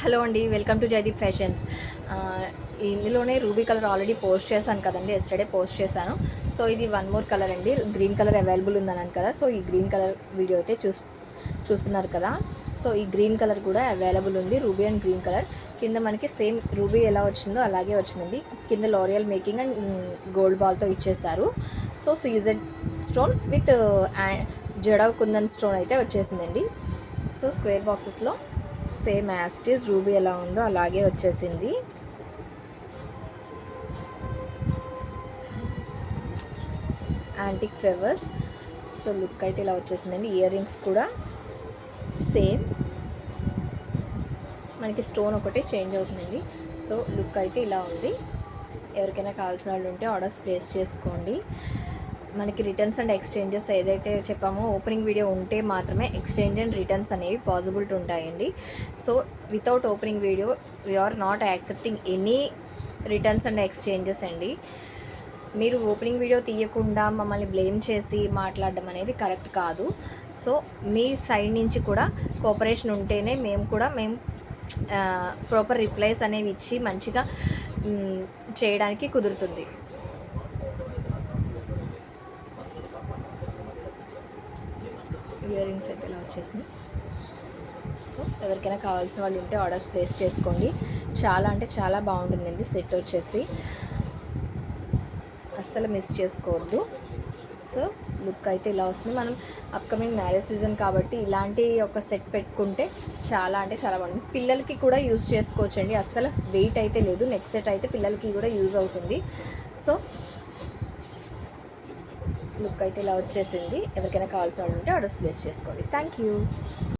Hello అండి, welcome to Jaydeep fashions. ఇందులోనే ruby colour already post చేశాను కదండి, ఎస్టర్డే పోస్ట్ చేశాను. సో ఇది వన్ మోర్ కలర్ అండి, గ్రీన్ కలర్ అవైలబుల్ ఉందన్నాను కదా. సో ఈ గ్రీన్ కలర్ వీడియో అయితే చూస్తున్నారు కదా. సో ఈ గ్రీన్ కలర్ కూడా అవైలబుల్ ఉంది, రూబీ అండ్ గ్రీన్ కలర్. కింద మనకి సేమ్ రూబీ ఎలా వచ్చిందో అలాగే వచ్చిందండి. కింద లోరియల్ మేకింగ్ అండ్ గోల్డ్ బాల్తో ఇచ్చేసారు. So CZ stone with jadau kundan stone అయితే వచ్చేసిందండి. సో స్క్వేర్ బాక్సెస్లో సేమ్ యాస్టీస్ రూబీ ఎలా ఉందో అలాగే వచ్చేసింది. Antique flowers. సో లుక్ అయితే ఇలా వచ్చేసిందండి. ఇయర్ రింగ్స్ కూడా సేమ్, మనకి స్టోన్ ఒకటే చేంజ్ అవుతుందండి. సో లుక్ అయితే ఇలా ఉంది. ఎవరికైనా కావాల్సిన వాళ్ళు ఉంటే ఆర్డర్స్ ప్లేస్ చేసుకోండి. మనకి రిటర్న్స్ అండ్ ఎక్స్చేంజెస్ ఏదైతే చెప్పామో ఓపెనింగ్ వీడియో ఉంటే మాత్రమే ఎక్స్చేంజ్ అండ్ రిటర్న్స్ అనేవి పాసిబిలిటీ ఉంటాయండి. So without opening video we're not accepting any returns and exchanges అండి. మీరు ఓపెనింగ్ వీడియో తీయకుండా మమ్మల్ని బ్లేమ్ చేసి మాట్లాడడం అనేది కరెక్ట్ కాదు. సో మీ సైడ్ నుంచి కూడా కోఆపరేషన్ ఉంటేనే మేము ప్రాపర్ రిప్లైస్ అనేవి ఇచ్చి మంచిగా చేయడానికి కుదురుతుంది. ఇయర్ రింగ్స్ అయితే ఇలా వచ్చేసినాయి. సో ఎవరికైనా కావాల్సిన వాళ్ళు ఉంటే ఆర్డర్స్ ప్లేస్ చేసుకోండి. చాలా అంటే చాలా బాగుంటుందండి. సెట్ వచ్చేసి అస్సలు మిస్ చేసుకోవద్దు. సో లుక్ అయితే ఇలా వస్తుంది. మనం అప్కమింగ్ మ్యారేజ్ సీజన్ కాబట్టి ఇలాంటి ఒక సెట్ పెట్టుకుంటే చాలా అంటే చాలా బాగుంటుంది. పిల్లలకి కూడా యూజ్ చేసుకోవచ్చు అండి. అస్సలు వెయిట్ అయితే లేదు. నెక్స్ట్ సెట్ అయితే పిల్లలకి కూడా యూజ్ అవుతుంది. సో లుక్ అయితే ఇలా వచ్చేసింది. ఎవరికైనా కావాల్సిన వాళ్ళు ఉంటే ఆర్డర్స్ ప్లేస్ చేసుకోండి. Thank you.